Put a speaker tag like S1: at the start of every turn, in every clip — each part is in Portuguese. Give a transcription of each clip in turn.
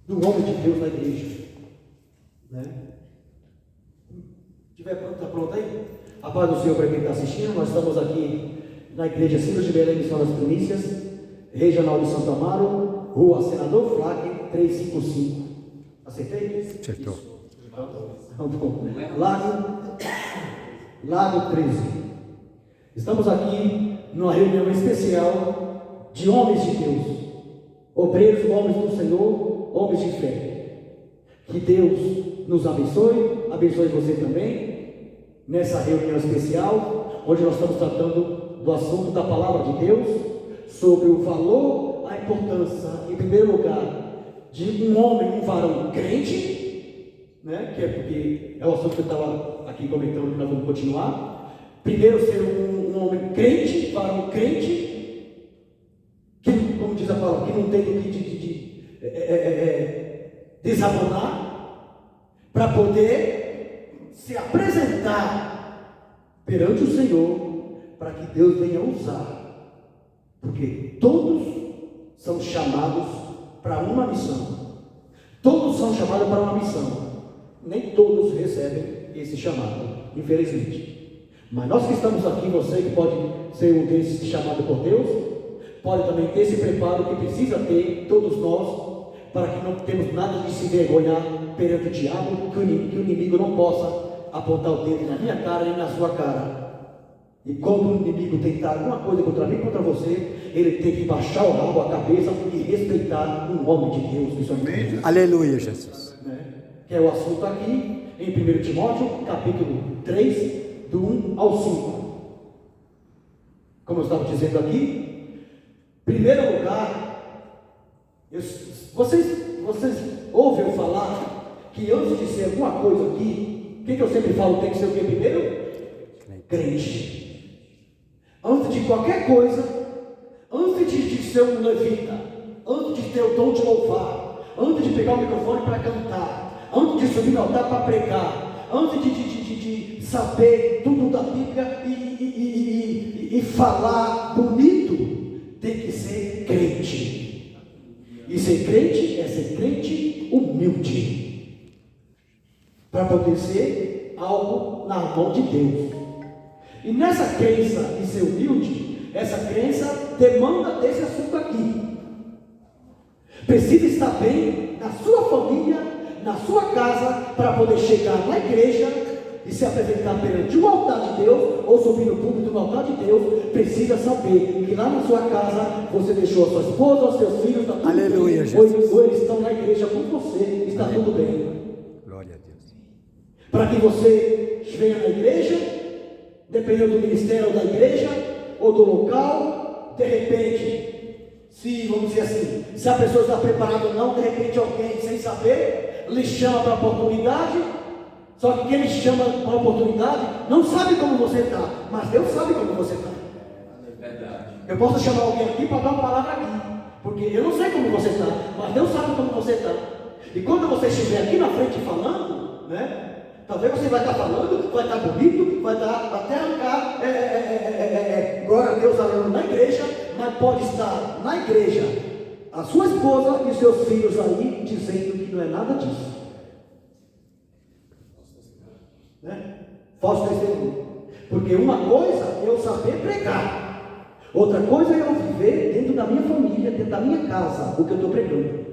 S1: do homem de Deus na igreja. Né? Estiver pronto, está pronto aí? A paz do Senhor para quem está assistindo. Nós estamos aqui na igreja Silas de Belém, Missão das Primícias, Regional de Santo Amaro, Rua Senador Flaque, 355. Acertei?
S2: Acertou.
S1: Lago 13. Estamos aqui numa reunião especial de homens de Deus, obreiros, homens do Senhor, homens de fé. Que Deus nos abençoe, abençoe você também, nessa reunião especial, onde nós estamos tratando do assunto da palavra de Deus, sobre o valor, a importância, em primeiro lugar, de um homem, um varão crente, né? Que é porque é o assunto que eu estava aqui comentando, que nós vamos continuar. Primeiro, ser um homem crente, varão crente, que, como diz a palavra, que não tem que desabonar, para poder se apresentar perante o Senhor, para que Deus venha usar. Porque todos são chamados para uma missão. Todos são chamados para uma missão. Nem todos recebem esse chamado, infelizmente. Mas nós que estamos aqui, você que pode ser um desses chamados por Deus, pode também ter esse preparo que precisa ter, todos nós, para que não temos nada de se envergonhar perante o diabo, que o inimigo não possa apontar o dedo na minha cara nem na sua cara. E quando o inimigo tentar alguma coisa contra mim, contra você, ele tem que baixar o rabo, a cabeça e respeitar um homem de Deus. Principalmente.
S2: Aleluia, Jesus.
S1: Né? Que é o assunto aqui, em 1 Timóteo, capítulo 3, do 1 ao 5. Como eu estava dizendo aqui, em primeiro lugar, vocês ouvem falar que antes de ser alguma coisa aqui, o que eu sempre falo, tem que ser o que primeiro? Crente. Antes de qualquer coisa, antes de ser um levita, antes de ter o dom de louvar, antes de pegar o microfone para cantar, antes de subir no altar para pregar, antes de saber tudo da Bíblia e falar bonito, tem que ser crente. E ser crente é ser crente humilde, para poder ser algo na mão de Deus. E nessa crença de ser humilde, essa crença demanda desse assunto aqui. Precisa estar bem na sua família, na sua casa, para poder chegar na igreja e se apresentar perante o altar de Deus, ou subir no púlpito do altar de Deus. Precisa saber que lá na sua casa você deixou a sua esposa, os seus filhos, está tudo
S2: Aleluia,
S1: bem.
S2: Jesus.
S1: Ou eles estão na igreja com você, está tudo bem.
S2: Glória a Deus.
S1: Para que você venha na igreja, dependendo do ministério da igreja ou do local, de repente, vamos dizer assim, se a pessoa está preparada ou não, de repente alguém, sem saber, lhe chama para a oportunidade. Só que quem lhe chama para a oportunidade não sabe como você está, mas Deus sabe como você está. Eu posso chamar alguém aqui para dar uma palavra aqui, porque eu não sei como você está, mas Deus sabe como você está. E quando você estiver aqui na frente falando, né? Talvez você vai estar falando, vai estar bonito, vai estar até arrancar glória a Deus aleluia na igreja, mas pode estar na igreja a sua esposa e seus filhos aí dizendo que não é nada disso. Né? Falso testemunho. Porque uma coisa é eu saber pregar, outra coisa é eu viver dentro da minha família, dentro da minha casa, o que eu estou pregando.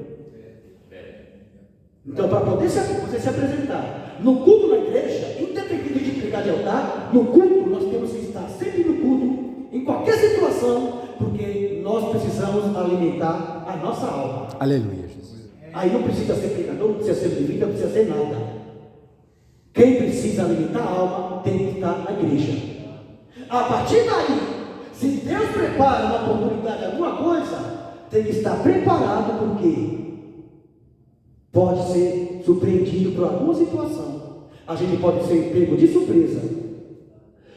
S1: Então, para poder você se apresentar no culto na igreja, independente de pregar de altar, no culto nós temos que estar sempre no culto, em qualquer situação, porque nós precisamos alimentar a nossa alma.
S2: Aleluia, Jesus.
S1: Aí não precisa ser pregador, não precisa ser levita, não precisa ser nada. Quem precisa alimentar a alma tem que estar na igreja. A partir daí, se Deus prepara uma oportunidade de alguma coisa, tem que estar preparado, porque pode ser surpreendido por alguma situação. A gente pode ser pego de surpresa.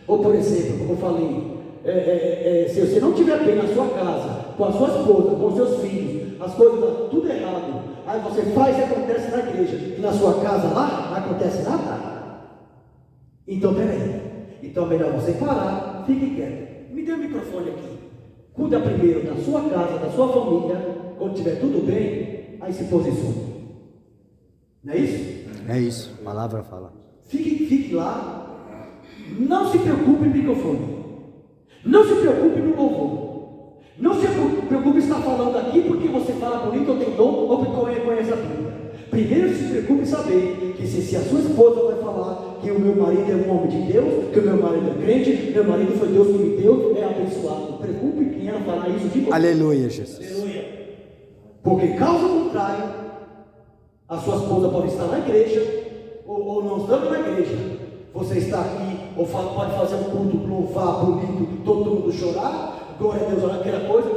S1: Ou, por exemplo, como eu falei, se você não estiver bem na sua casa, com a sua esposa, com os seus filhos, as coisas estão tudo errado, aí você faz e acontece na igreja, e na sua casa lá não acontece nada. Então, peraí. Então é melhor você parar, fique quieto. Me dê o microfone aqui. Cuida primeiro da sua casa, da sua família. Quando estiver tudo bem, aí se posicione. Não é isso?
S2: É isso, a palavra fala.
S1: Fique lá. Não se preocupe no microfone. Não se preocupe no louvor. Não se preocupe em estar falando aqui porque você fala bonito ou tem dom ou porque conhece a Bíblia. Primeiro se preocupe em saber que se a sua esposa vai falar que o meu marido é um homem de Deus, que o meu marido é crente, meu marido foi Deus que me deu, é abençoado. Preocupe quem ela falar isso de você.
S2: Aleluia, Jesus.
S1: Aleluia. Porque caso contrário, a sua esposa pode estar na igreja ou não estando na igreja. Você está aqui ou pode fazer um culto, louvar, bonito, todo mundo chorar, glória a Deus, aquela coisa.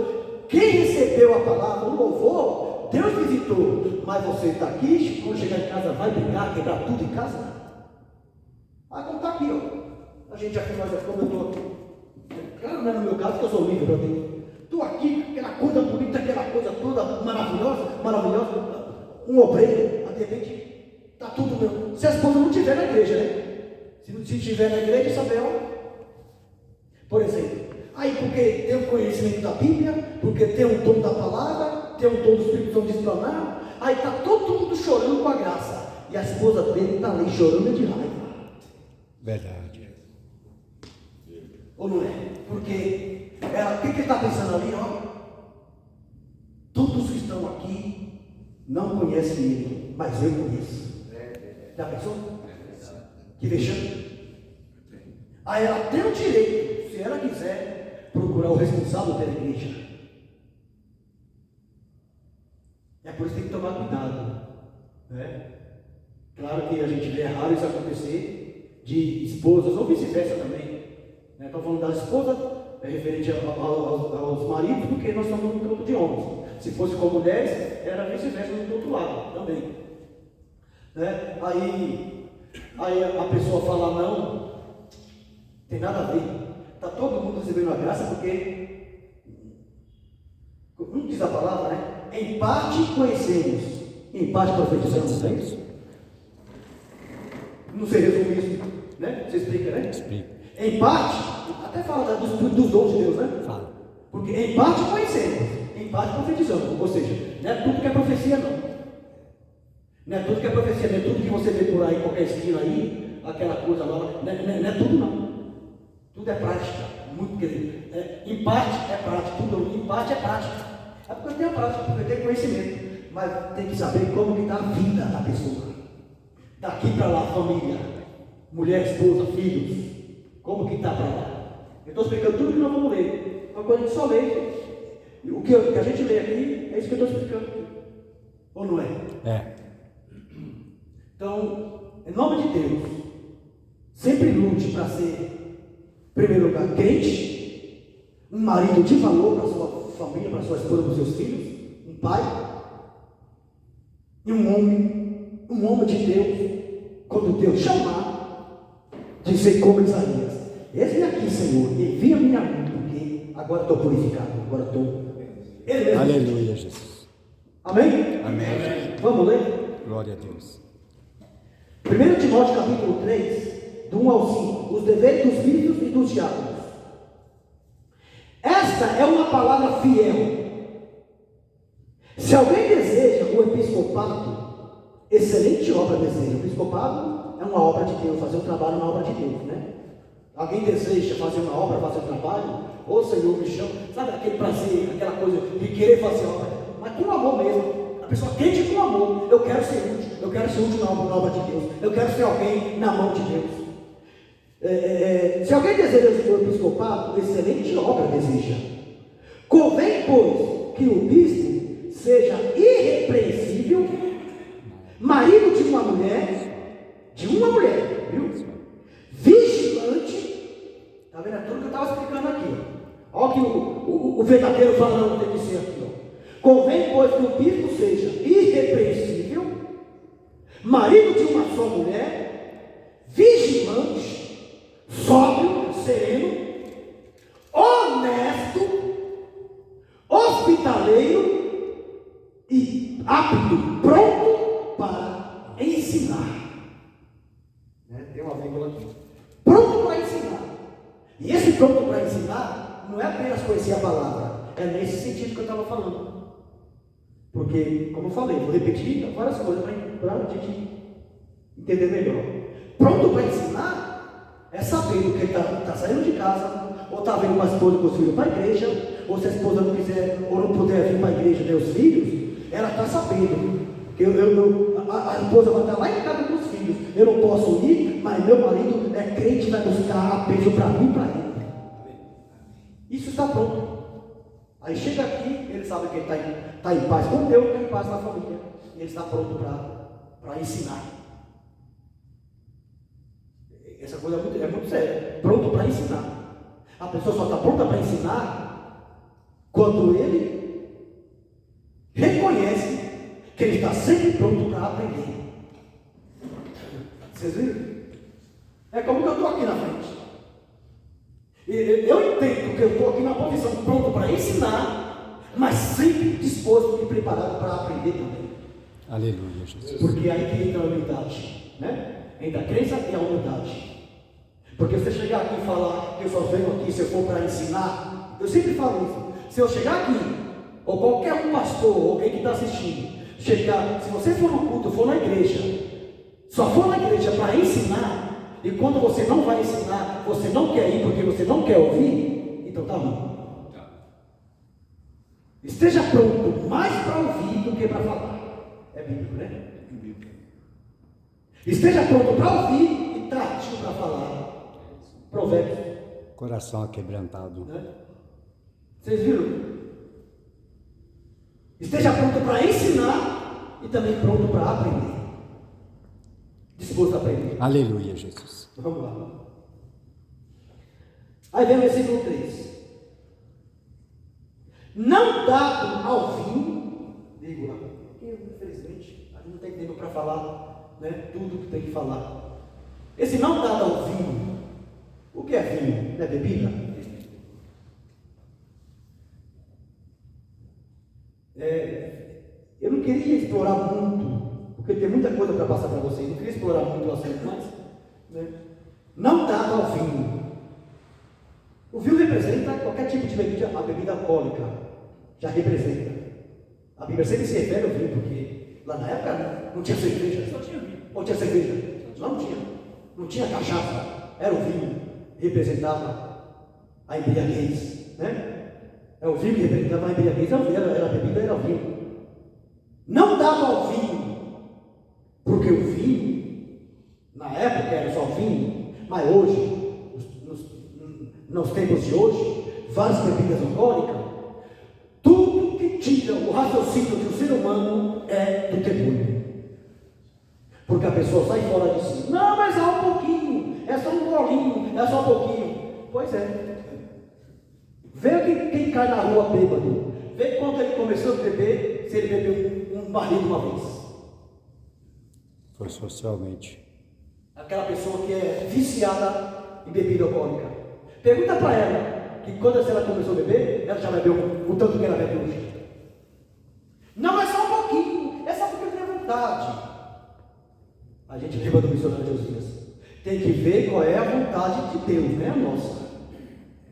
S1: Quem recebeu a palavra, o louvor, Deus visitou. Mas você está aqui, quando chegar em casa vai brigar, quebrar tudo em casa. Ah, como está aqui, ó. A gente aqui faz como eu estou aqui. Claro, não é no meu caso que eu sou livre para Deus. Estou aqui, aquela coisa bonita, aquela coisa toda maravilhosa. Um obreiro, de repente, está tudo meu. Se a esposa não estiver na igreja, né? Se estiver na igreja, Isabel, por exemplo, aí porque tem o conhecimento da Bíblia, porque tem um dom da palavra, tem um dom do Espírito Santo de explanar, aí está todo mundo chorando com a graça, e a esposa dele está ali chorando de raiva.
S2: Verdade.
S1: Ou não é? Porque ela, o que ele está pensando ali, ó? Todos que estão aqui não conhecem ele, mas eu conheço. Já pensou? Que vexame. Aí ela tem o direito, se ela quiser, procurar o responsável pela igreja. É por isso que tem que tomar cuidado, né? Claro que a gente vê raro isso acontecer de esposas, ou vice-versa também. Estou falando das esposas, referente aos maridos, porque nós estamos no campo de homens. Se fosse com mulheres, era vice-versa do outro lado também. Né? Aí a pessoa fala, não, tem nada a ver. Está todo mundo recebendo a graça porque, não diz a palavra, né? Em parte conhecemos, em parte profetizamos, não é isso? Não sei resumir isso, né? Você explica, né?
S2: Explica.
S1: Em parte, até fala dos dons de Deus, né?
S2: Fala.
S1: Porque em parte conhecemos, em parte profetizamos. Ou seja, não é tudo que é profecia, não. Não é tudo que é profecia, não é tudo que você vê por aí, qualquer esquina aí, aquela coisa lá, não é tudo não. Tudo é prática, muito querido. Em parte é prática, tudo em parte é prática. É porque tem a prática, porque tem conhecimento. Mas tem que saber como que está a vida da pessoa. Daqui para lá, família, mulher, esposa, filhos. Como que está para lá? Eu estou explicando tudo que nós vamos ler. Uma coisa a gente só lê. O que a gente lê aqui, é isso que eu estou explicando. Ou não é?
S2: É.
S1: Então, em nome de Deus, sempre lute para ser, em primeiro lugar, crente, um marido de valor para sua família, para sua esposa, para os seus filhos, um pai, e um homem de Deus, quando Deus chamar, dizer como Isaías, esse aqui, Senhor, envia-me a mim, porque agora estou purificado, agora estou.
S2: Aleluia, Jesus.
S1: Amém?
S2: Amém.
S1: Vamos ler?
S2: Glória a Deus.
S1: 1 Timóteo capítulo 3, do 1 ao 5, os deveres dos filhos e dos diáconos. Esta é uma palavra fiel. Se alguém deseja o episcopado, excelente obra deseja. O episcopado é uma obra de Deus, fazer um trabalho na obra de Deus, né? Alguém deseja fazer uma obra, fazer um trabalho, ô Senhor, me chama, sabe aquele prazer, aquela coisa de querer fazer obra, mas com amor mesmo. A pessoa quente com amor. Eu quero ser útil na obra de Deus. Eu quero ser alguém na mão de Deus. Se alguém deseja o episcopado, excelente obra deseja. Convém, pois, que o bispo seja irrepreensível, marido de uma mulher, viu? Vigilante. Está vendo? É tudo que eu estava explicando aqui. Olha que o verdadeiro varão tem que ser aqui. Ó. Convém, pois, que o bispo seja irrepreensível, marido de uma só mulher, vigilante, sóbrio, sereno, honesto, hospitaleiro e apto, pronto para ensinar. Tem uma vírgula aqui. Pronto para ensinar. E esse pronto para ensinar não é apenas conhecer a palavra, é nesse sentido que eu estava falando. Porque, como eu falei, vou repetir várias coisas para a gente entender melhor. Pronto para ensinar é sabendo que ele está saindo de casa, ou está vendo com a esposa com os filhos para a igreja, ou se a esposa não quiser ou não puder vir para a igreja ter os filhos, ela está sabendo que a esposa vai estar lá em casa com os filhos. Eu não posso ir, mas meu marido é crente e vai buscar apego para mim e para ele. Isso está pronto. Aí chega aqui, ele sabe que ele está em paz com Deus, está em paz com a família. E ele está pronto para ensinar. Essa coisa é muito séria. Pronto para ensinar. A pessoa só está pronta para ensinar quando ele reconhece que ele está sempre pronto para aprender. Vocês viram? É como que eu estou aqui na frente. Eu entendo que eu estou aqui na posição pronto para ensinar, mas sempre disposto e preparado para aprender também.
S2: Aleluia, Jesus.
S1: Porque aí que entra a humildade, né? Entra a crença e a humildade. Porque se você chegar aqui e falar que eu só venho aqui se eu for para ensinar, eu sempre falo isso. Se eu chegar aqui, ou qualquer um pastor, ou alguém que está assistindo, chegar, se você for no culto, for na igreja, só for na igreja para ensinar, e quando você não vai ensinar, você não quer ir porque você não quer ouvir, então tá ruim. Esteja pronto mais para ouvir do que para falar. É bíblico, né? Esteja pronto para ouvir e tátil para falar. Provérbios.
S2: Coração aquebrantado.
S1: Né? Vocês viram? Esteja pronto para ensinar e também pronto para aprender. Disposto a aprender.
S2: Aleluia, Jesus.
S1: Vamos lá. Aí vem o versículo 3. Não dado ao vinho, digo lá, infelizmente, a gente não tem tempo para falar, né, tudo que tem que falar. Esse não dado ao vinho, o que é vinho? É bebida? Eu não queria explorar muito, porque tem muita coisa para passar para vocês, não queria explorar muito o assunto, mas, né, não dado ao vinho. O vinho representa qualquer tipo de bebida, a bebida alcoólica, já representa. A Bíblia sempre se refere ao vinho, porque lá na época não tinha cerveja, só tinha vinho. Ou tinha cerveja? Não tinha. Não tinha cachaça, era o vinho, representava a embriaguez, né? É o vinho que representava a embriaguez, era a bebida, era o vinho. Não dava ao vinho, porque o vinho, na época era só vinho, mas hoje, nos tempos de hoje, várias bebidas alcoólicas, tudo que tira o raciocínio do ser humano é do demônio. Porque a pessoa sai fora de si. Não, mas só um pouquinho, é só um golinho, é só um pouquinho. Pois é. Vê quem cai na rua bêbado. Vê quando ele começou a beber, se ele bebeu um barril de uma vez.
S2: Foi socialmente.
S1: Aquela pessoa que é viciada em bebida alcoólica. Pergunta para ela, que quando ela começou a beber, ela já bebeu o tanto que ela bebe hoje. Não é só um pouquinho, é só porque eu tenho vontade. A gente lembra do missionário Josias. Tem que ver qual é a vontade de Deus, não é a nossa.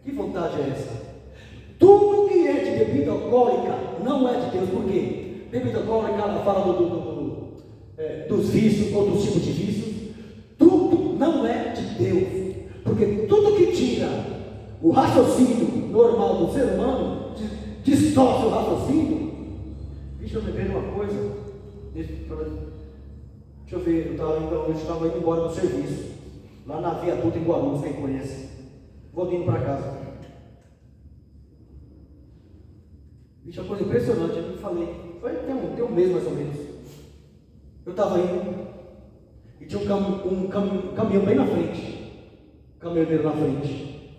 S1: Que vontade é essa? Tudo que é de bebida alcoólica não é de Deus. Por quê? Bebida alcoólica, ela fala dos vícios ou dos tipos de vícios. Tudo não é de Deus. Porque tudo que tira o raciocínio normal do ser humano, distorce o raciocínio. Deixa eu lembrei de uma coisa. Deixa eu ver, eu estava indo embora do serviço, lá na Viaduto em Guarulhos, quem conhece. Vou indo para casa. Bicho, é uma coisa impressionante, eu falei. Tem um mês mais ou menos. Eu estava indo e tinha um caminhão bem na frente. Caminhoneiro na frente.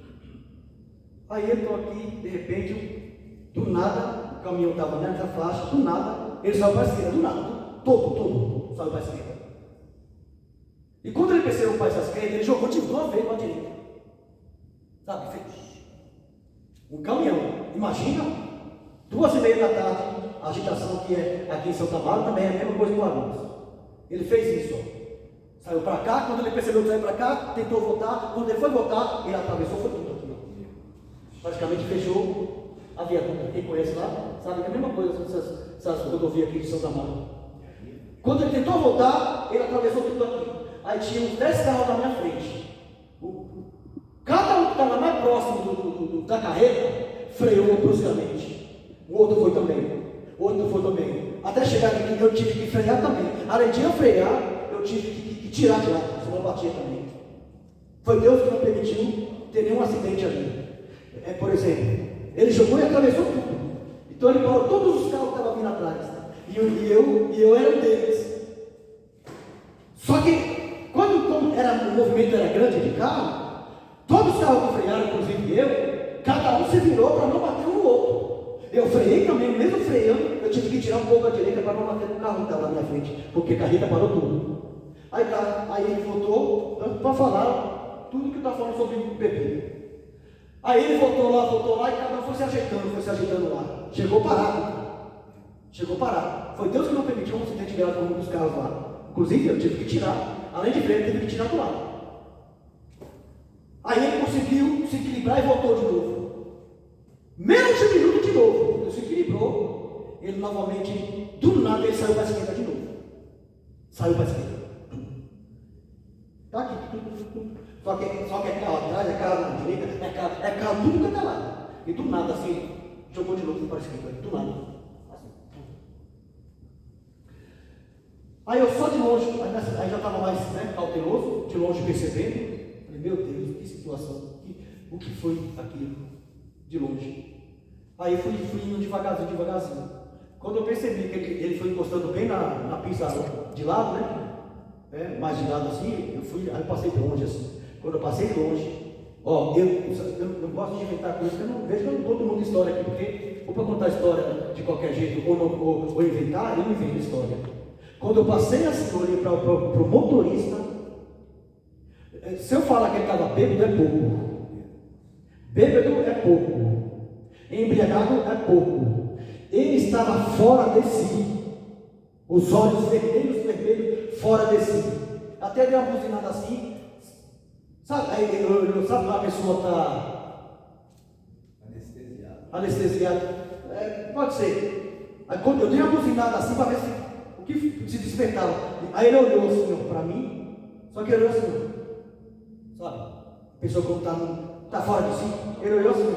S1: Aí eu estou aqui, de repente, do nada, o caminhão estava nessa faixa, do nada, ele saiu para a esquerda, do nada, todo saiu para a esquerda. E quando ele percebeu para a esquerda, ele jogou de uma vez para a direita. Sabe, fez um caminhão. Imagina, 2h30 da tarde, a agitação que é aqui em Santa Marta também é a mesma coisa que o Guarulhos. Ele fez isso, ó. Saiu para cá, quando ele percebeu que saiu para cá, tentou voltar. Quando ele foi voltar, ele atravessou, foi tudo aqui. Praticamente fechou a viaduta, quem conhece lá, sabe que é a mesma coisa essas rodovias aqui de Santa Amaro. Quando ele tentou voltar, ele atravessou tudo aqui. Aí tinha uns 10 carros na minha frente. Cada um que estava mais próximo da carreta freou bruscamente. O outro foi também. O outro foi também. Até chegar aqui, eu tive que frear também. Além de eu frear, eu tive que tirar de lá, senão eu batia também. Foi Deus que não permitiu ter nenhum acidente ali. Por exemplo, ele jogou e atravessou tudo. Então ele parou todos os carros que estavam vindo atrás. E eu era um deles. Só que, quando o movimento era grande de carro, todos os carros que frearam, inclusive eu, cada um se virou para não bater um no outro. Eu freiei também, mesmo freando, eu tive que tirar um pouco à direita para não bater no carro que estava na minha frente, porque a carreta parou tudo. Aí ele voltou para falar tudo que eu estava falando sobre bebida. Aí ele voltou lá e cada um foi se ajeitando lá. Chegou parado. Foi Deus que não permitiu um acidente grave com um dos carros lá. Inclusive, eu tive que tirar, além de freio, eu tive que tirar do lado. Aí ele conseguiu se equilibrar e voltou de novo. Menos de um minuto de novo. Ele se equilibrou, ele novamente, do nada, ele saiu para a esquerda de novo. Saiu para a esquerda. Está aqui. Só que é carro atrás, é carro na direita, é carro tudo que está lá. E do nada, assim, jogou de novo para a esquerda. Do nada. Aí eu só de longe, aí já estava mais cauteloso, de longe percebendo. Falei, meu Deus, que situação, o que foi aquilo? De longe. Aí eu fui indo devagarzinho. Quando eu percebi que ele foi encostando bem na pista de lado, mais de lado assim, aí eu passei longe assim. Quando eu passei longe, eu não gosto de inventar coisas, eu não vejo que eu não conto muita história aqui, porque ou para contar história de qualquer jeito, ou inventar, eu não invento história. Quando eu passei assim, olhei para o motorista, se eu falar que ele estava bêbado, é pouco. Bêbado é pouco. Embriagado é pouco. Ele estava fora de si. Os olhos vermelhos, fora de si. Até deu uma buzinada assim. Sabe quando a pessoa está anestesiada? Pode ser. Aí quando eu dei uma buzinada assim para ver o que se despertava. Aí ele olhou assim para mim. Só que ele olhou assim. Sabe? A pessoa quando está fora de si. Ele olhou assim.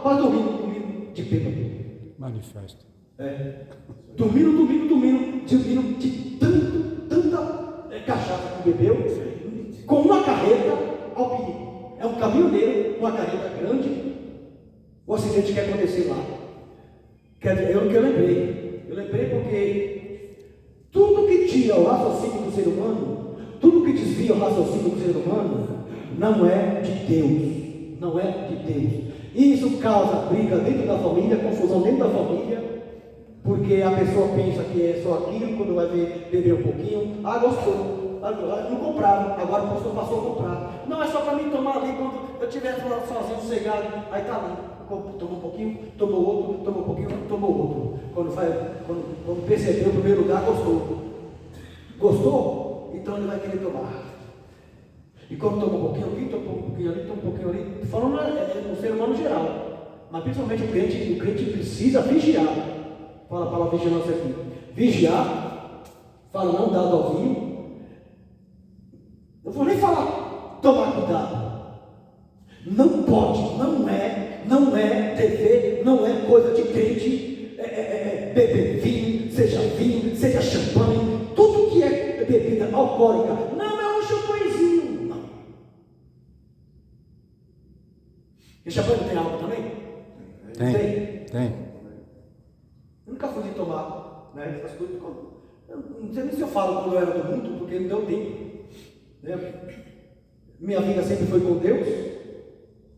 S1: Quase dormindo de bêbado.
S2: Manifesto.
S1: Dormindo de tanta cachaça que bebeu, com uma carreta ao perigo. É um caminhoneiro, uma carreta grande, o acidente que acontecer lá. Eu lembrei porque tudo que tira o raciocínio do ser humano, tudo que desvia o raciocínio do ser humano, não é de Deus. Não é de Deus. Isso causa briga dentro da família, confusão dentro da família, porque a pessoa pensa que é só aquilo, quando vai beber um pouquinho, gostou, não comprava, agora o pastor passou a comprar. Não, é só para mim tomar ali quando eu estiver sozinho, sossegado, aí está ali, tomou um pouquinho, tomou outro, tomou um pouquinho, tomou outro. Quando percebeu o primeiro lugar, gostou, então ele vai querer tomar. E quando toma um pouquinho aqui, toma um pouquinho ali, toma um pouquinho ali, falando no ser humano geral, mas principalmente o crente precisa vigiar. Fala a palavra vigilância aqui. Vigiar, fala não dado ao vinho. Eu vou nem falar tomar cuidado. Não pode, não é dever, não é coisa de crente beber vinho, seja champanhe, tudo que é bebida alcoólica, não é um champanhezinho, não. E champanhe tem álcool também?
S2: Tem.
S1: Eu nunca fui de tomar, essas coisas. Eu não sei nem se eu falo quando eu era do mundo, porque não deu tempo. Minha vida sempre foi com Deus.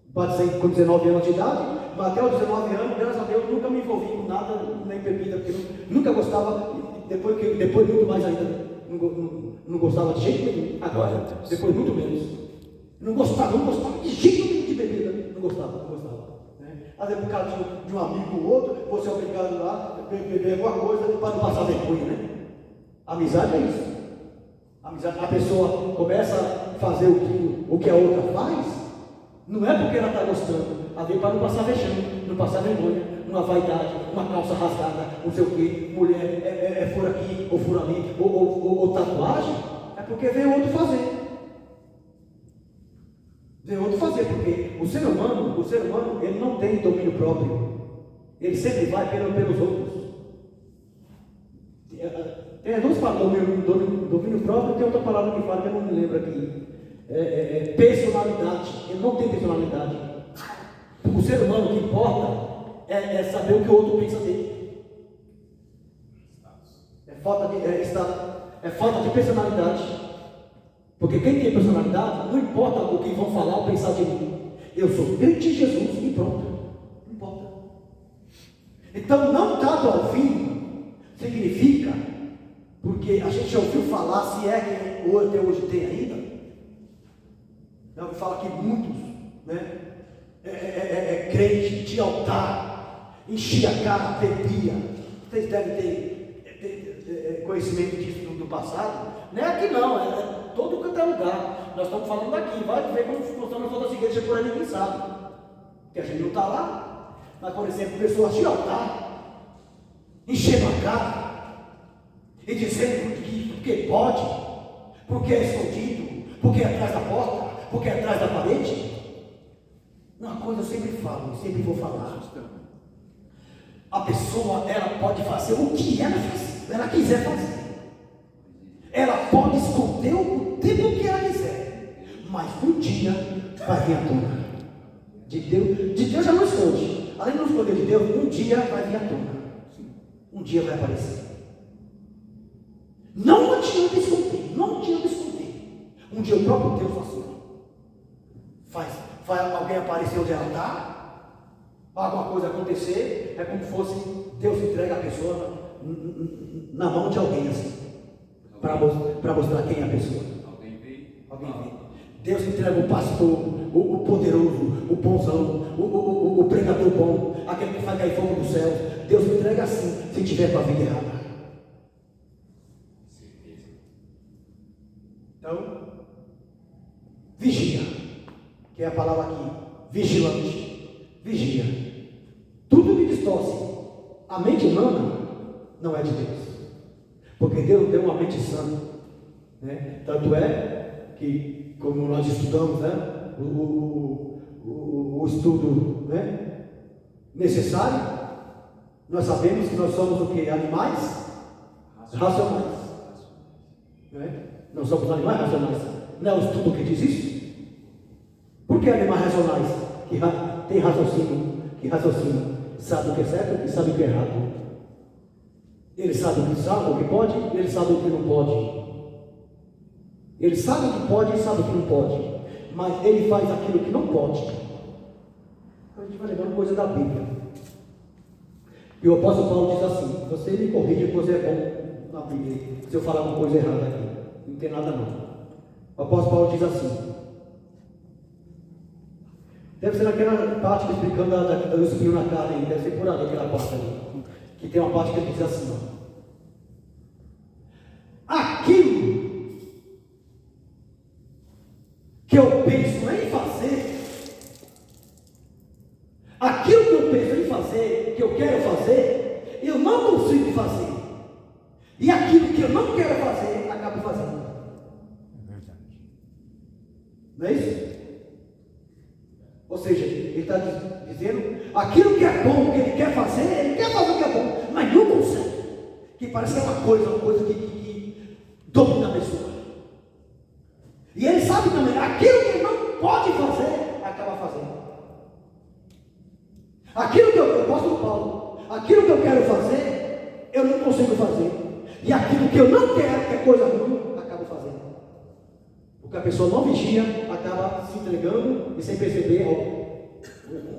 S1: Batizei com 19 anos de idade, mas até os 19 anos, graças a Deus, nunca me envolvi com nada, nem bebida, porque nunca gostava, depois muito mais ainda, não gostava de jeito nenhum. Agora, depois muito menos. Não gostava de jeito nenhum de bebida, não gostava. Às vezes, por causa de um amigo ou outro, você é obrigado lá a beber alguma coisa para não passar vergonha, Amizade é isso. A pessoa começa a fazer o que a outra faz, Não é porque ela está gostando, a ver para não passar vexame, não passar vergonha, uma vaidade, uma calça rasgada, não sei o que, mulher é fura aqui, ou fura ali, ou tatuagem, é porque vê outro fazer. Vê outro fazer, porque o ser humano, ele não tem domínio próprio. Ele sempre vai pelos outros. Tem duas palavras, domínio próprio, e tem outra palavra que fala que eu não me lembro aqui. Personalidade. Ele não tem personalidade. O ser humano, o que importa é saber o que o outro pensa dele. É falta de personalidade. Porque quem tem personalidade, não importa o que vão falar ou pensar de mim. Eu sou crente em Jesus e pronto. Não importa. Então, não dado ao fim significa, porque a gente já ouviu falar, se é que até hoje tem ainda, já ouviu falar que muitos, né, crente de altar, enchia a cara, bebia. Vocês devem ter conhecimento disso do passado. Não é aqui não, todo quanto é lugar. Nós estamos falando daqui, vai ver como funciona nas outras igrejas por aí, ninguém sabe. Porque a gente não está lá. Mas, por exemplo, pessoas de altar, enchendo a cara, e dizendo que porque pode, porque é escondido, porque é atrás da porta, porque é atrás da parede. Uma coisa eu sempre falo, sempre vou falar. A pessoa, ela pode fazer o que ela quiser fazer. Ela pode esconder o tempo que ela quiser, mas um dia vai vir à tona. De Deus já não esconde. Além de não esconder de Deus, um dia vai vir à tona. Um dia vai aparecer. Não adianta esconder, não adianta esconder. Um dia o próprio Deus faz alguém aparecer onde ela está, alguma coisa acontecer, é como se fosse Deus entrega a pessoa na mão de alguém assim. Para mostrar quem é a pessoa. Alguém vê. Deus entrega o pastor, o poderoso, o bonzão, o pregador bom, aquele que faz cair fogo do céu. Deus entrega assim, se tiver com a vida errada. Então, vigia, que é a palavra aqui, vigilante, vigia. Tudo que distorce a mente humana não é de Deus. Porque Deus deu uma mente sã, né? Tanto é que, como nós estudamos, né, o estudo, né, necessário, nós sabemos que nós somos o que? Animais racionais. Né? Nós somos animais racionais. Não é o estudo que diz isso? Por que animais racionais? Que tem raciocínio, sabe o que é certo e sabe o que é errado. Ele sabe o que pode, ele sabe o que não pode. Ele sabe o que pode e sabe o que não pode. Mas ele faz aquilo que não pode. A gente vai lembrando coisa da Bíblia. E o apóstolo Paulo diz assim: você me corrige que você é bom na Bíblia. Se eu falar uma coisa errada aqui, não tem nada não. O apóstolo Paulo diz assim. Deve ser naquela parte que explicando do espinho na carne, deve ser por ali aquela parte ali. Que tem uma parte que diz assim, ó. Aquilo que eu penso em fazer, aquilo que eu penso em fazer, que eu quero fazer, eu não consigo fazer. E aquilo que eu não quero fazer, acabo fazendo. É verdade. Não é isso? Ou seja, ele está dizendo, aquilo que é bom, que ele quer fazer o que é bom, mas não consegue. Que parece que é uma coisa que domina a pessoa. E ele sabe também, aquilo que ele não pode fazer, acaba fazendo. Aquilo que eu apóstolo Paulo, aquilo que eu quero fazer, eu não consigo fazer. E aquilo que eu não quero, que é coisa ruim, acabo fazendo. Porque a pessoa não vigia, acaba se entregando e sem perceber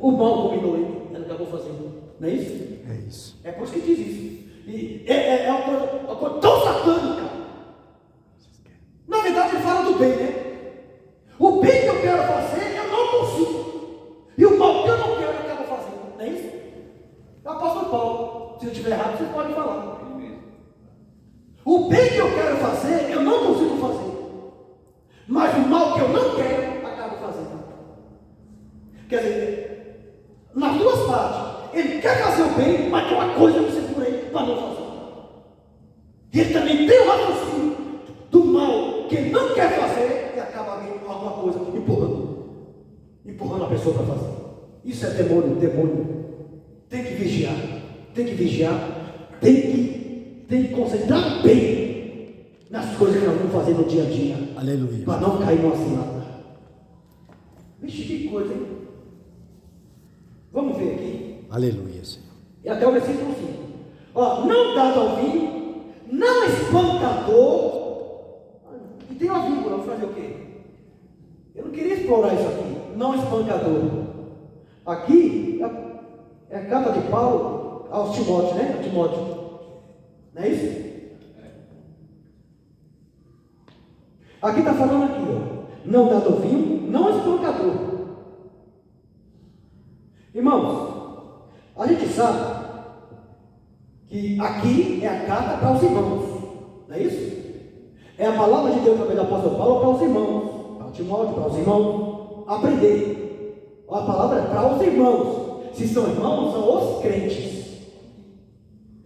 S1: o mal dominou ele, ela acabou fazendo. Não é isso?
S2: É isso.
S1: É por isso que diz isso. E é uma coisa tão satânica. Na verdade ele fala do bem, né? O bem que eu quero fazer, eu não consigo. E o mal que eu não quero, eu acabo fazendo. Não é isso? É o apóstolo Paulo. Se eu estiver errado, vocês podem falar. O bem que eu quero fazer, eu não consigo fazer. Mas o mal que eu não quero, acabo fazendo. e tem o raciocínio do mal que ele não quer fazer, e acaba alguma coisa empurrando a pessoa para fazer. Isso é demônio. Tem que vigiar, tem que concentrar bem nas coisas que nós vamos fazer no dia a dia.
S2: Aleluia.
S1: Para não cair numa cilada. Vixe, que coisa, hein? Vamos ver aqui.
S2: Aleluia, Senhor.
S1: E até o versículo 5. Ó, não dado ao vinho, não espancador. E tem uma vírgula, vou fazer o quê? Eu não queria explorar isso aqui. Não espancador. Aqui é a carta de Paulo aos Timóteos, né? A Timóteo. Não é isso? Aqui está falando aqui, ó. Não dado ao vinho, não espancador. Irmãos, a gente sabe que aqui é a carta para os irmãos, não é isso? É a palavra de Deus através do apóstolo Paulo para os irmãos, para Timóteo, para os irmãos aprender. A palavra é para os irmãos. Se são irmãos, são os crentes.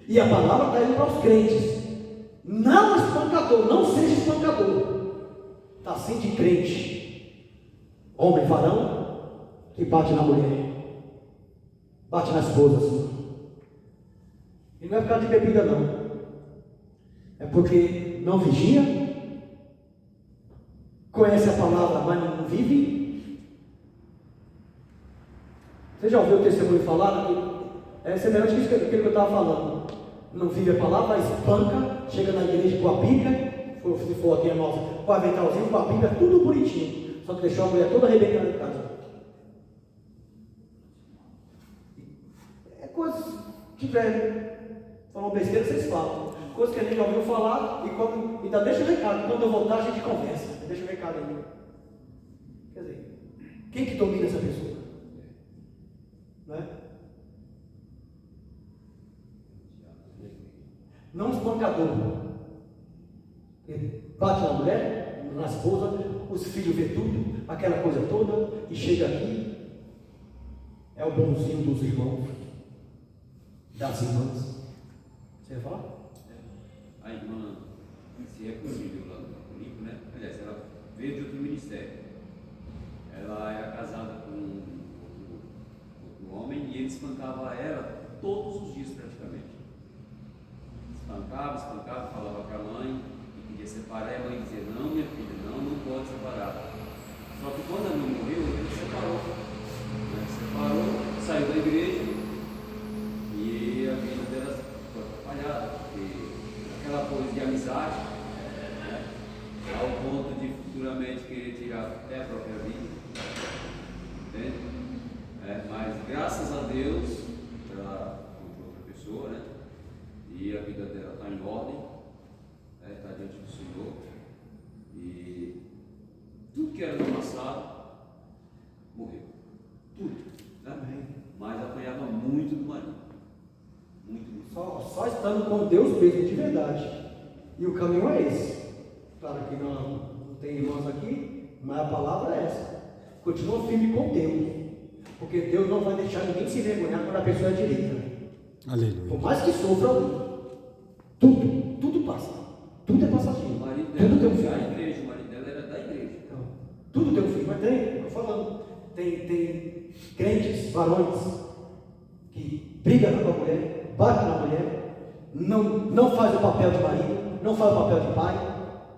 S1: E a palavra está indo para os crentes. Não espancador, não seja espancador. Está assim de crente, homem varão, que bate na mulher, bate na esposa assim. E não é por causa de bebida não, é porque não vigia, conhece a palavra, mas não vive. Você já ouviu o testemunho falar? É semelhante a aquilo que eu estava falando. Não vive a palavra, espanca, chega na igreja com a Bíblia, se for aqui a nossa, com o aventalzinho, com a Bíblia, tudo bonitinho, só que deixou a mulher toda arrebentada de casa. É coisas que velho, falam besteira, vocês falam, coisas que a gente já ouviu falar, e ainda deixa o recado, quando eu voltar a gente conversa, deixa o recado aí. Quer dizer, quem que domina essa pessoa? Não é? Não espancador. Bate na mulher, na esposa, os filhos vê tudo, aquela coisa toda, e chega aqui, é o bonzinho dos irmãos, das irmãs. Você vai falar?
S3: A irmã se reconciliou lá no Capurico, né? Aliás, ela veio de outro ministério. Ela era casada com outro homem e ele espancava ela todos os dias praticamente. Espancava, falava com a mãe e queria separar, e a mãe dizia: não, minha filha, não pode separar. Só que quando a mãe morreu, ele separou. Separou, saiu da igreja e a vida dela foi atrapalhada, porque aquela coisa de amizade, né, ao ponto de futuramente querer tirar até a própria vida, entende? Mas graças a Deus ela encontrou outra pessoa, né? E a vida dela está em ordem, está diante do Senhor, e tudo que era no passado morreu, tudo, né? Mas apanhava muito do marido, muito.
S1: Só estando com Deus mesmo, de verdade, e o caminho é esse. Claro que não tem irmãos aqui, mas a palavra é essa: continua firme com Deus, porque Deus não vai deixar ninguém se envergonhar quando a pessoa é direita.
S2: Aleluia.
S1: Por mais que sofra ali, tudo passa, tudo é passageiro.
S3: O marido
S1: Tudo tem um
S3: dela era
S1: fim.
S3: da igreja, o marido dela era da igreja.
S1: Então, tudo tem um fim, mas estou falando, tem crentes, varões, que brigam com a mulher, batem na mulher, não faz o papel de marido, não faz o papel de pai,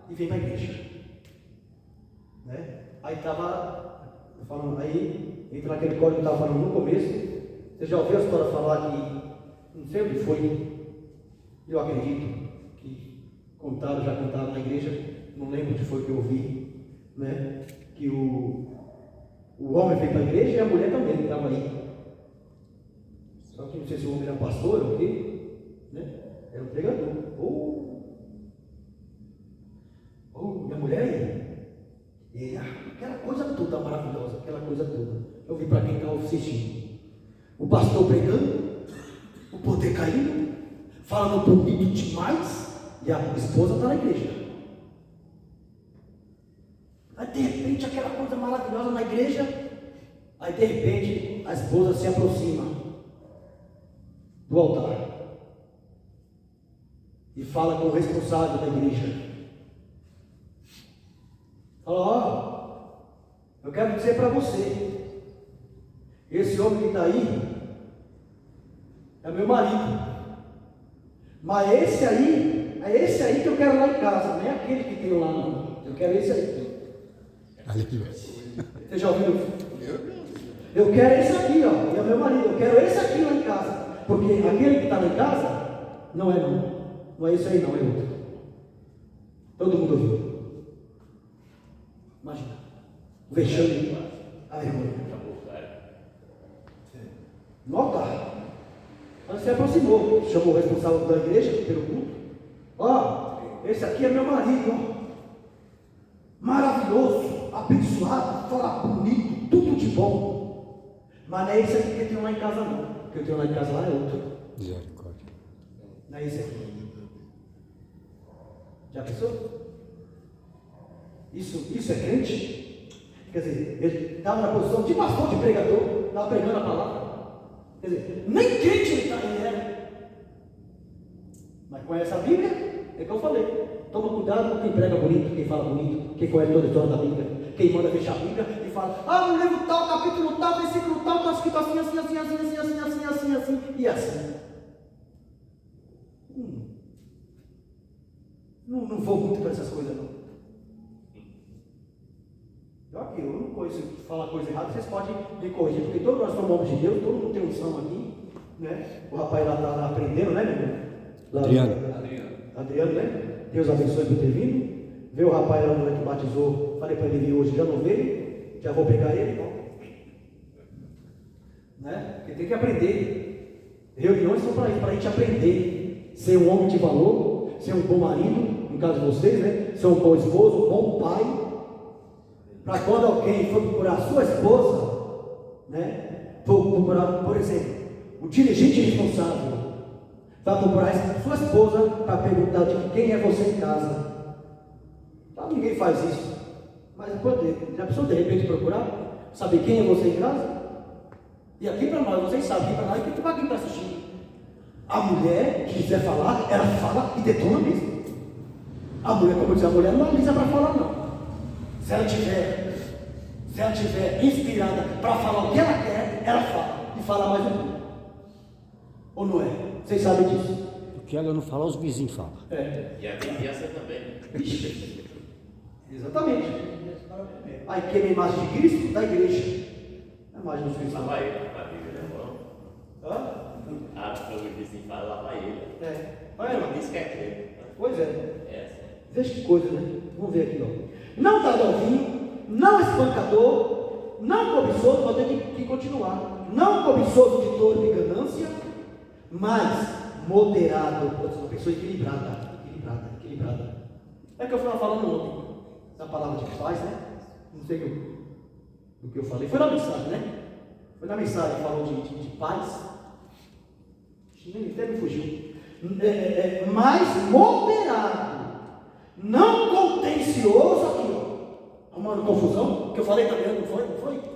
S1: e vem para a igreja. Né? Aí estava falando, aí entra naquele código que eu estava falando no começo. Você já ouviu a história falar que, não sei onde foi, eu acredito que já contaram na igreja, não lembro onde foi que eu ouvi, né? Que o homem veio para a igreja e a mulher também estava aí. Só que não sei se o homem era pastor ou o quê, né? Era um pregador. Minha mulher aí. E aquela coisa toda maravilhosa, aquela coisa toda. Eu vi para quem está assistindo. O pastor pregando, o poder caindo, falando bonito demais, e a esposa está na igreja. Aí de repente aquela coisa maravilhosa na igreja, aí de repente a esposa se aproxima do altar e fala com o responsável da igreja. Fala, ó, eu quero dizer para você, esse homem que está aí é meu marido, mas é esse aí que eu quero lá em casa, não é aquele que tem lá não, eu quero esse aí.
S2: Aleluia.
S1: Você já ouviu? Eu quero esse aqui, ó, é meu marido, eu quero esse aqui lá em casa, porque aquele que está lá em casa, não é esse aí não, é outro. Todo mundo ouviu. Imagina, o vexame, a vergonha. Nota, ela se aproximou, chamou o responsável da igreja pelo culto. Ó, esse aqui é meu marido, ó. Maravilhoso, abençoado, fala bonito, tudo de bom. Mas não é esse aqui que eu tenho lá em casa não. O que eu tenho lá em casa lá é outro.
S2: Misericórdia.
S1: Não é esse aqui. Já pensou? Isso é crente? Quer dizer, ele estava na posição de pastor, de pregador, estava pregando a palavra. Quer dizer, nem crente ele era. Mas conhece a Bíblia? É que eu falei. Toma cuidado com quem prega bonito, quem fala bonito, quem conhece toda a história da Bíblia, quem manda fechar a Bíblia e fala, no livro tal, capítulo tal, versículo tal, está escrito assim, e assim. Não vou muito para essas coisas não. Eu não conheço falar coisa errada, vocês podem me corrigir, porque todos nós somos homens de Deus, todo mundo tem unção aqui, né? O rapaz lá está aprendendo, né, meu irmão? Adriano, né? Deus abençoe por ter vindo. Vê o rapaz lá que batizou, falei para ele vir hoje, já não veio, já vou pegar ele, né? Porque tem que aprender. Reuniões são para isso, para a gente aprender, ser um homem de valor, ser um bom marido, no caso de vocês, né? Ser um bom esposo, um bom pai. Para quando alguém for procurar a sua esposa, né? For procurar, por exemplo, o dirigente responsável vai procurar a sua esposa para perguntar de quem é você em casa. Então, ninguém faz isso. Mas já precisou de repente procurar? Saber quem é você em casa? E aqui para nós, vocês sabem, para nós, para quem está assistindo. A mulher que quiser falar, ela fala e detona mesmo. A mulher, como eu disse, a mulher não alisa para falar não. Se ela tiver inspirada para falar o que ela quer, ela fala. E fala mais um pouco. Ou não é? Vocês sabem disso?
S2: O que ela não fala, os vizinhos falam.
S4: É. E a vizinhança também.
S1: Exatamente. Aí queima a imagem de Cristo da igreja. A imagem dos cristãos.
S4: Lava ele com a Bíblia na mão. O vizinho fala, lava ele.
S1: Olha, irmão.
S4: Diz que é crente.
S1: Pois é. Veja que coisa, né? Vamos ver aqui, ó. Não dado ao vinho, não espancador, não cobiçoso, vou ter que continuar. Não cobiçoso de torpe e ganância, mas moderado, uma pessoa equilibrada. É que eu estava falando ontem, da palavra de paz, né? Não sei do que eu falei, foi na mensagem, né? Foi na mensagem que falou de paz. Até me fugiu. Mais moderado, não contencioso aqui, ó. Arrumando confusão, que eu falei também, não foi?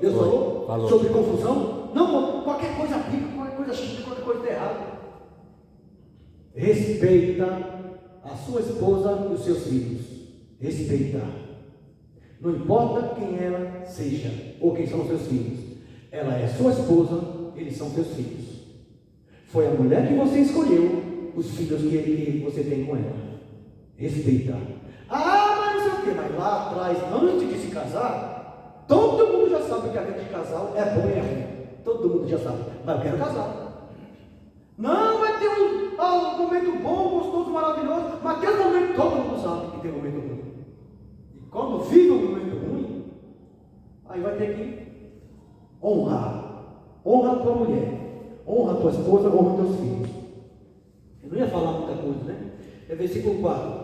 S1: Deus falou sobre confusão. Não, qualquer coisa bíblica, qualquer coisa chique, qualquer coisa errada. Respeita a sua esposa e os seus filhos. Respeita. Não importa quem ela seja ou quem são os seus filhos. Ela é sua esposa, eles são seus filhos. Foi a mulher que você escolheu, os filhos que você tem com ela. Respeita. Mas não sei o que, mas lá atrás, antes de se casar, todo mundo já sabe que a vida de casal é bom e é ruim. Todo mundo já sabe. Mas eu quero casar. Não, vai ter um momento bom, gostoso, maravilhoso. Mas tem um momento, todo mundo sabe que tem um momento ruim. E quando vive um momento ruim, aí vai ter que honrar. Honra a tua mulher. Honra a tua esposa, honra teus filhos. Eu não ia falar muita coisa, né? É versículo 4.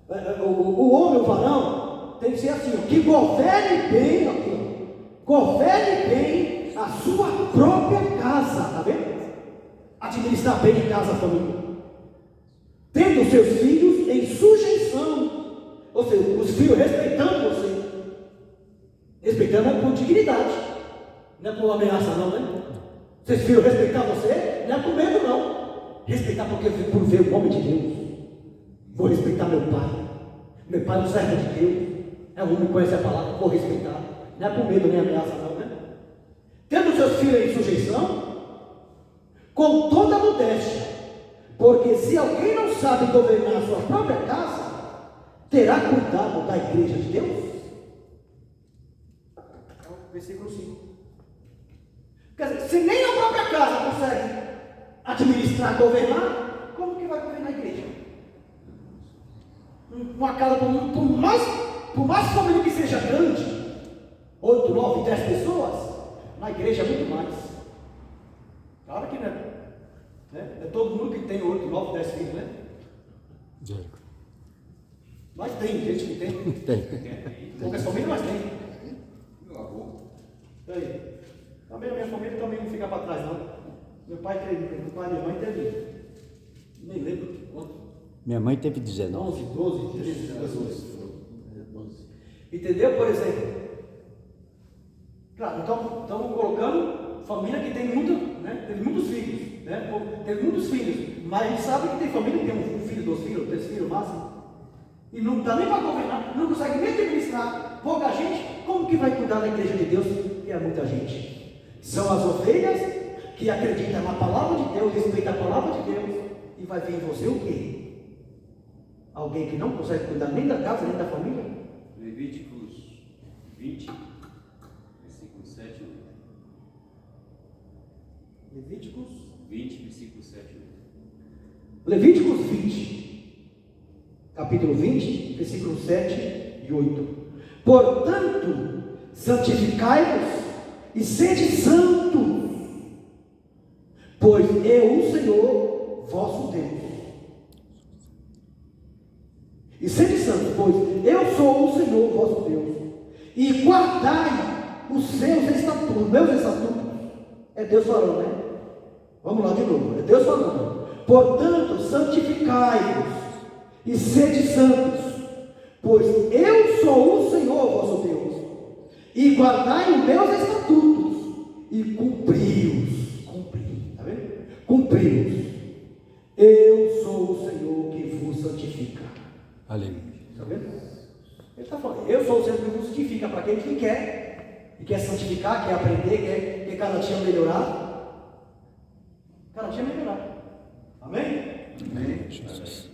S1: O homem, o varão, tem que ser assim, ó, que governe bem, aqui, ó, governe bem a sua própria casa, tá vendo? Administrar bem em casa a família, tendo seus filhos em sujeição, ou seja, os filhos respeitando você, respeitando é por dignidade, não é por ameaça não, né? Seus filhos respeitar você, não é por medo não, respeitar porque por ver o homem de Deus. Vou respeitar meu pai. Meu pai não serve de Deus. É um homem que conhece a palavra, vou respeitar. Não é por medo nem ameaça, não, né? Tendo seus filhos em sujeição, com toda modéstia, porque se alguém não sabe governar a sua própria casa, terá cuidado da igreja de Deus? Então, versículo 5. Quer dizer, se nem a própria casa consegue administrar, governar, como que vai governar a igreja? Uma casa, por mais família que seja grande, 8, 9, 10 pessoas, na igreja é muito mais. Claro que não é. Né? É todo mundo que tem 8, 9, 10 filhos, né?
S2: Jérico.
S1: Mas tem gente que tem.
S2: Tem.
S1: Poucas famílias, mas tem.
S3: Meu avô.
S1: Aí. Também a minha família também não fica para trás, não. Meu pai e minha mãe teve, nem lembro quanto.
S2: Minha mãe teve 19.
S1: 11, 12, 13 pessoas. Entendeu? Por exemplo. Claro, então estamos colocando família que tem muito, né? Teve muitos filhos, né? Teve muitos filhos, mas a gente sabe que tem família que tem um filho, 2 filhos, 3 filhos máximo, e não dá nem para governar, não consegue nem administrar. Pouca gente, como que vai cuidar da igreja de Deus? Que é muita gente. São as ovelhas que acreditam na palavra de Deus, respeitam a palavra de Deus, e vai vir em você o quê? Alguém que não consegue cuidar nem da casa, nem da família?
S3: Levíticos 20, versículo 7 e 8.
S1: Levíticos
S3: 20, versículo 7 e 8.
S1: Levíticos 20, capítulo 20, versículos 7 e 8. Portanto, santificai-vos e sede santos, pois eu, o Senhor, vosso Deus. E sede santos, pois eu sou o Senhor, vosso Deus. E guardai os seus estatutos, os meus estatutos. É Deus falando, né? Vamos lá de novo, é Deus falando. Portanto, santificai-vos e sede santos, pois eu sou o Senhor vosso Deus, e guardai os meus estatutos, e cumpri-os, tá vendo? Cumpri-os. Eu sou o Senhor que vos santifica.
S2: Aleluia.
S1: Está vendo? Ele está falando, eu sou o Senhor que vos santifica para aquele que quer, e quer santificar, quer aprender, quer cada dia melhorar. Cada dia melhorar. Amém?
S2: Amém. Jesus.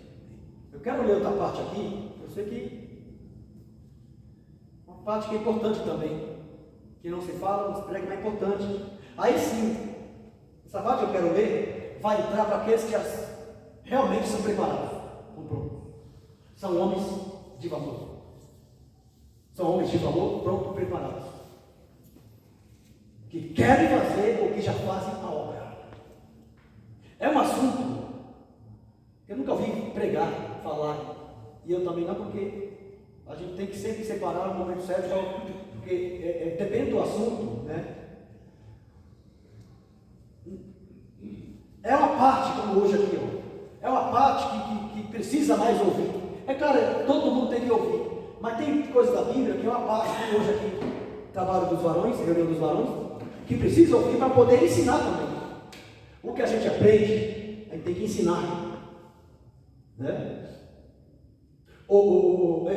S1: Eu quero ler outra parte aqui. Eu sei que uma parte que é importante também, que não se fala, não se prega, mas é importante. Aí sim, essa parte que eu quero ler vai entrar para aqueles que realmente são preparados. São homens de valor. São homens de valor, pronto, preparados. Que querem fazer ou que já fazem a obra. É um assunto que eu nunca ouvi pregar, falar. E eu também não, porque a gente tem que sempre separar o momento certo, porque depende do assunto, né? É uma parte, como hoje aqui, ó, é uma parte que precisa mais ouvir. É claro, todo mundo tem que ouvir, mas tem coisa da Bíblia que é uma parte, como hoje aqui, trabalho dos varões, reunião dos varões, que precisa ouvir para poder ensinar também. O que a gente aprende, a gente tem que ensinar, né?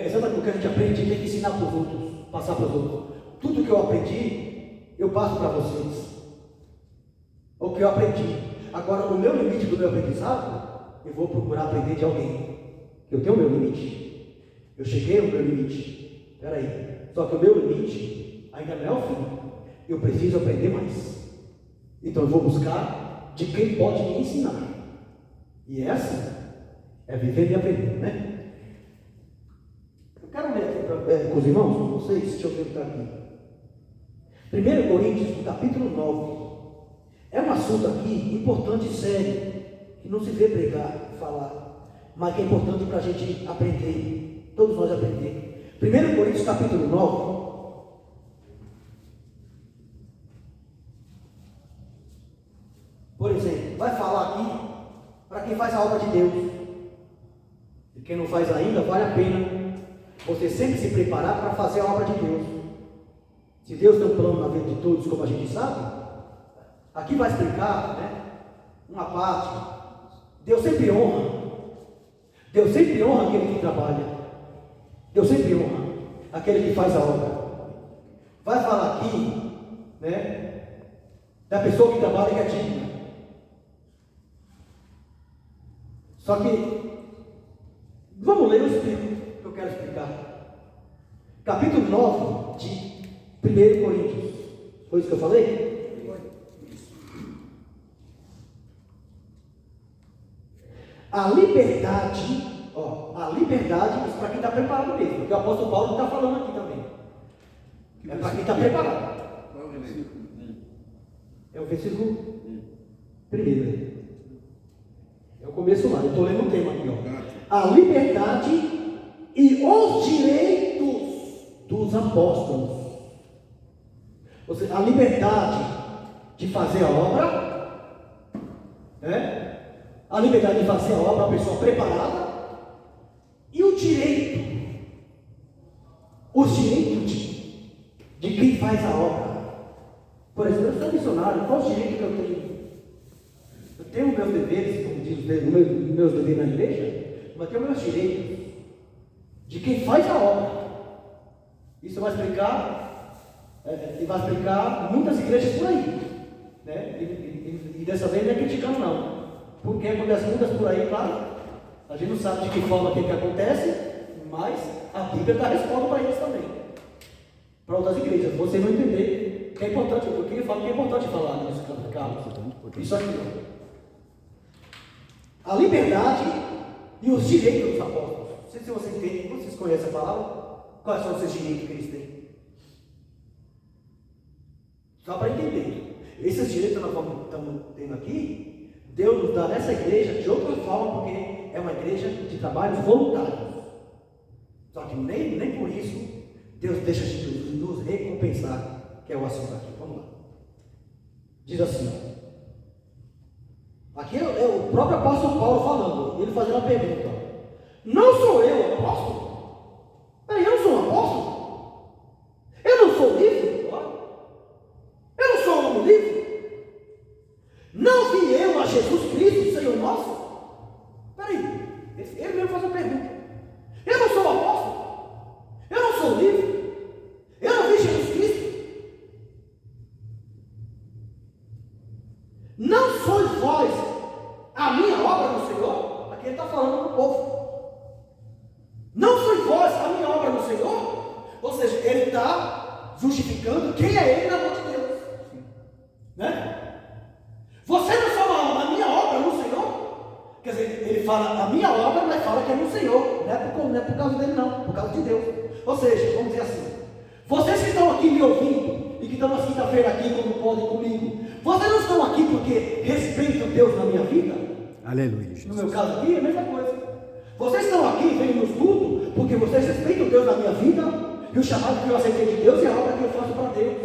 S1: Exatamente o que a gente aprende, a gente tem que ensinar para os outros, passar para os outros. Tudo que eu aprendi, eu passo para vocês. O que eu aprendi. Agora, o meu limite do meu aprendizado, eu vou procurar aprender de alguém. Eu tenho o meu limite. Eu cheguei ao meu limite. Espera aí. Só que o meu limite ainda não é o fim. Eu preciso aprender mais. Então eu vou buscar de quem pode me ensinar. E essa é viver e aprender, né? Eu quero ler aqui com os irmãos, com vocês, deixa eu ver o que está aqui. 1 Coríntios, capítulo 9. É um assunto aqui importante e sério, que não se vê pregar, falar, mas que é importante para a gente aprender, todos nós aprender. 1 Coríntios, capítulo 9. Por exemplo, vai falar aqui para quem faz a obra de Deus. E quem não faz ainda, vale a pena você sempre se preparar para fazer a obra de Deus. Se Deus tem um plano na vida de todos, como a gente sabe, aqui vai explicar, né, uma parte. Deus sempre honra. Deus sempre honra aquele que trabalha. Deus sempre honra aquele que faz a obra. Vai falar aqui, né, da pessoa que trabalha e que é digna. Só que, vamos ler o Espírito que eu quero explicar. Capítulo 9 de 1 Coríntios. Foi isso que eu falei? A liberdade, a liberdade, isso para quem está preparado mesmo, porque o apóstolo Paulo está falando aqui também. É para quem está preparado.
S3: Qual é o versículo?
S1: É o versículo 1. É o começo lá, eu estou lendo o tema aqui, A liberdade e os direitos dos apóstolos. Ou seja, a liberdade de fazer a obra, né? A liberdade de fazer a obra, a pessoa preparada, e o direito, os direitos de quem faz a obra. Por exemplo, eu sou missionário, qual o direito que eu tenho? Eu tenho meus deveres, como diz meus deveres na igreja, mas tenho meus direitos de quem faz a obra. Isso vai explicar muitas igrejas por aí, né? E dessa vez não é criticando não. Porque acontece muitas por aí, claro. A gente não sabe de que forma que acontece, mas a Bíblia dá resposta para eles também. Para outras igrejas. Você não entender que é importante, eu queria falar que é importante falar nesse caso. Isso aqui, a liberdade e os direitos dos apóstolos. Não sei se vocês entendem, vocês conhecem a palavra. Quais são os seus direitos que eles têm? Só para entender. Esses direitos que nós estamos tendo aqui, Deus nos dá nessa igreja de outra forma, porque é uma igreja de trabalhos voluntários. Só que nem por isso Deus deixa de nos recompensar, que é o assunto aqui. Vamos lá. Diz assim, aqui é o próprio apóstolo Paulo falando, ele fazendo uma pergunta. Não sou eu apóstolo? Eu não sou um apóstolo? Eu não sou livre? Eu não sou um homem livre? Não vi eu a Jesus Cristo, Senhor nosso? Peraí, ele mesmo faz uma pergunta. Eu não sou apóstolo? Eu não sou livre? Eu não vi Jesus Cristo? Não sois vós a minha obra no Senhor? Aqui ele está falando para o povo. Não sois vós a minha obra no Senhor? Ou seja, ele está justificando quem é ele na mão de Deus. Né? Você não fala a minha obra no Senhor? Quer dizer, ele fala a minha obra, mas fala que é no Senhor. Não é por causa dele não, por causa de Deus. Ou seja, vamos dizer assim, vocês que estão aqui me ouvindo, e que estão na quinta-feira aqui, como podem comigo, vocês não estão aqui porque respeitam Deus na minha vida?
S2: Aleluia, Jesus.
S1: No meu caso aqui é a mesma coisa. Vocês estão aqui, vêm nos cultos, porque vocês respeitam Deus na minha vida, e o chamado que eu aceitei de Deus e a obra que eu faço para Deus.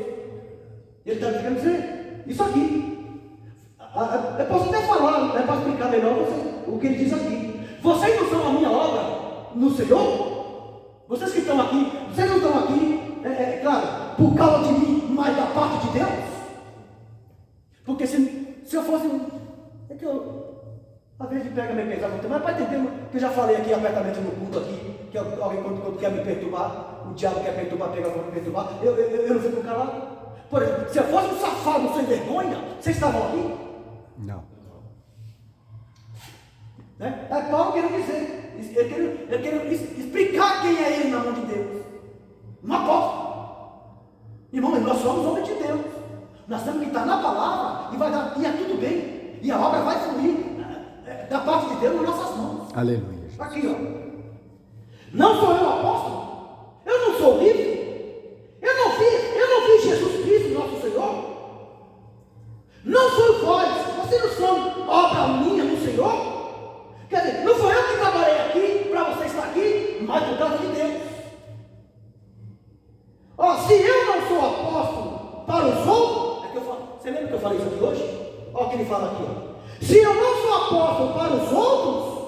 S1: Ele está querendo dizer isso aqui. Eu posso até falar, né, para explicar melhor o que ele diz aqui. Vocês não são a minha obra no Senhor? Vocês que estão aqui, vocês não estão aqui, claro, por causa de mim, mas da parte de Deus? Porque se eu fosse é que eu, às vezes pega meio pesado, mas para entender, que eu já falei aqui abertamente no culto aqui, que alguém quando quer me perturbar, o diabo quer perturbar, pega para me perturbar, eu não fico calado. Por exemplo, se eu fosse um safado sem vergonha, vocês estavam aqui?
S2: Não.
S1: Né? É Paulo querendo dizer, ele quer explicar quem é ele na mão de Deus. Um apóstolo. Irmão, nós somos homens de Deus. Nós temos que estar na palavra e é tudo bem. E a obra vai fluir da parte de Deus nas nossas mãos.
S2: Aleluia.
S1: Aqui, Não sou eu apóstolo? Eu não sou livre? Eu não vi Jesus Cristo, nosso Senhor? Não sou vós, vocês não são obra minha no Senhor? Quer dizer, não foi eu que trabalhei aqui para você estar aqui, mas por causa de Deus. Se eu não sou apóstolo para os outros, você lembra que eu falei isso aqui hoje? Olha o que ele fala aqui. Se eu não sou apóstolo para os outros,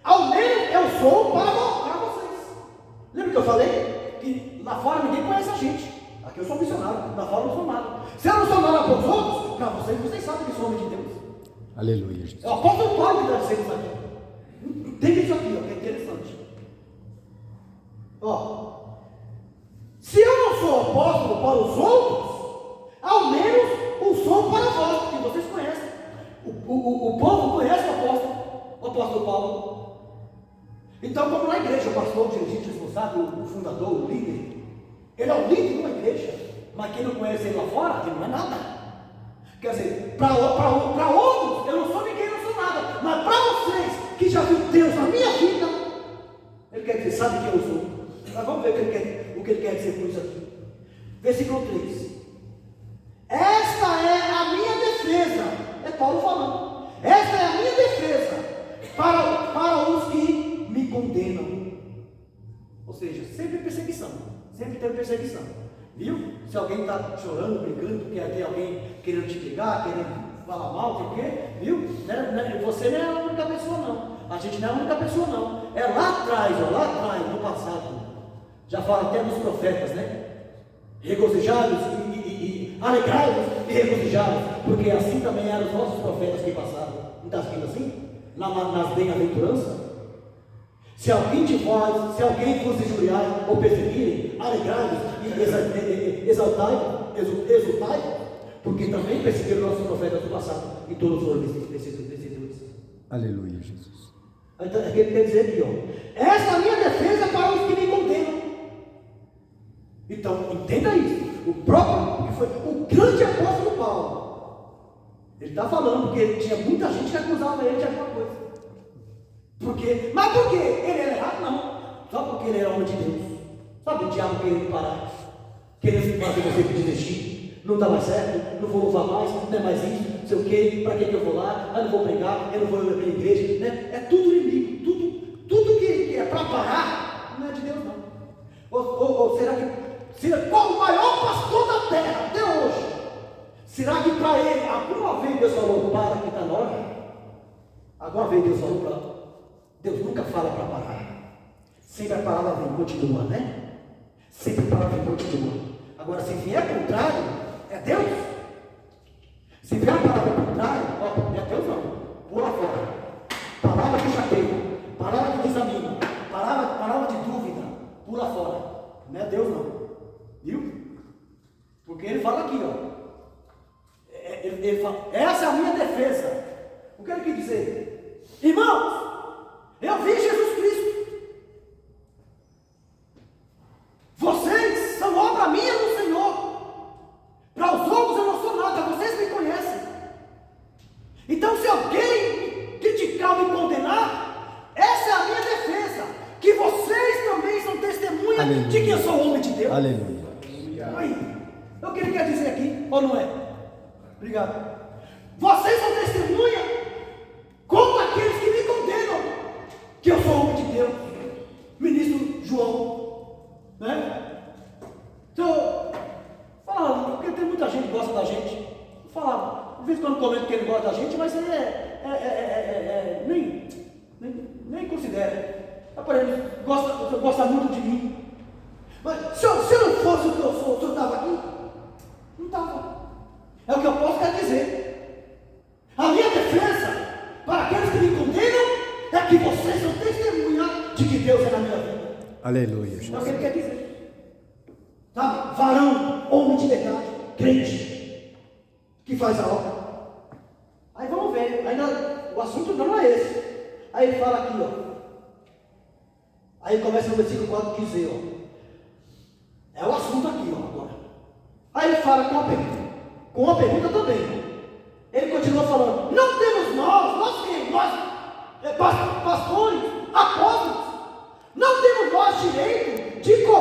S1: ao menos eu sou para vocês. Lembra que eu falei? Que lá fora ninguém conhece a gente. Aqui eu sou missionário, lá fora eu não sou nada. Se eu não sou nada para os outros, para vocês sabem que sou homem de Deus.
S2: Aleluia, Jesus.
S1: É o apóstolo Paulo que está dizendo isso aqui. Tem isso aqui, Ó, se eu não sou apóstolo para os outros, ao menos o sou para vós, porque vocês conhecem. O povo conhece o apóstolo Paulo. Então, como na igreja, o pastor, o dirigente responsável, o fundador, o líder, ele é o líder de uma igreja, mas quem não conhece ele lá fora, ele não é nada. Quer dizer, para outros, eu não sou ninguém, eu não sou nada, mas para vocês que já viram Deus na minha vida, ele quer dizer, sabe quem eu sou? Mas vamos ver o que ele quer dizer por isso aqui. Versículo 3. Esta é a minha defesa, é Paulo falando. Esta é a minha defesa para os que me condenam. Ou seja, sempre perseguição, sempre tem perseguição. Viu? Se alguém está chorando, brincando, quer ter alguém querendo te ligar, querendo falar mal, tem o quê? Viu? Você não é a única pessoa, não. A gente não é a única pessoa, não. É lá atrás, no passado. Já fala até dos profetas, né? Regozijados e alegrados e regozijados, porque assim também eram os nossos profetas que passaram. Não está escrito assim? Nas bem-aventuranças. Se alguém vos injuriar ou perseguirem, alegrai-vos e exultai, porque também perseguiram nossos profetas do passado, e todos foram vencedores.
S2: Aleluia, Jesus.
S1: Então, é que ele quer dizer aqui, ó. Essa é a minha defesa para os que me condenam. Então, entenda isso. O próprio, que foi o grande apóstolo Paulo, ele está falando porque tinha muita gente que acusava ele de alguma coisa. Mas por quê? Ele era errado? Não. Só porque ele era homem de Deus. Sabe o diabo querendo parar, querendo fazer você desistir, não dá mais certo, não vou louvar mais, não é mais isso, não sei o quê, para que eu vou lá, eu não vou pregar, eu não vou ir para a igreja, né? É tudo inimigo, tudo que é para parar, não é de Deus não. Ou será que, qual o maior pastor da terra até hoje, será que para ele, alguma vez Deus falou, para que está na hora? Alguma vez Deus falou para Deus nunca fala para parar. Sempre a palavra vem, continua, né? Sempre a palavra vem, continua. Agora, se vier contrário, é Deus. Se vier a palavra contrária, ó, é Deus não. Pula fora. Palavra que chateia, palavra que desanima, palavra de dúvida, pula fora. Não é Deus não. Viu? Porque ele fala aqui, ó. Ele fala, essa é a minha defesa. O que ele quer dizer? Irmãos, eu vi Jesus Cristo. Vocês são obra minha no Senhor. Para os outros eu não sou nada, vocês me conhecem. Então, se alguém me criticar ou me condenar, essa é a minha defesa. Que vocês também são testemunhas. Aleluia. De que eu sou homem de Deus.
S2: Aleluia.
S1: Aí, é o que ele quer dizer aqui, ou não é? Obrigado. Vocês são testemunhas contra aqueles que me condenam, que eu sou homem de Deus, ministro João, né? Então, fala, porque tem muita gente que gosta da gente. Fala, de vez em quando comento que ele gosta da gente, mas ele nem considera. Por exemplo, gosta muito de mim. Mas se eu não fosse o que eu sou, o senhor estava aqui? Não estava. É o que eu posso quer dizer. A minha defesa para aqueles que me condenam é que vocês são testemunhas de que Deus é na minha vida.
S2: Aleluia, Jesus.
S1: É o que ele quer dizer. Sabe? Varão, homem de verdade, crente, que faz a obra. Aí vamos ver. Ainda, o assunto não é esse. Aí ele fala aqui, ó. Aí começa no versículo 4 dizer, ó. É o assunto aqui, ó, agora. Aí ele fala com uma pergunta também. Ele continua falando, não temos nós quem? Nós, pastores, apóstolos, não temos nós direito de comer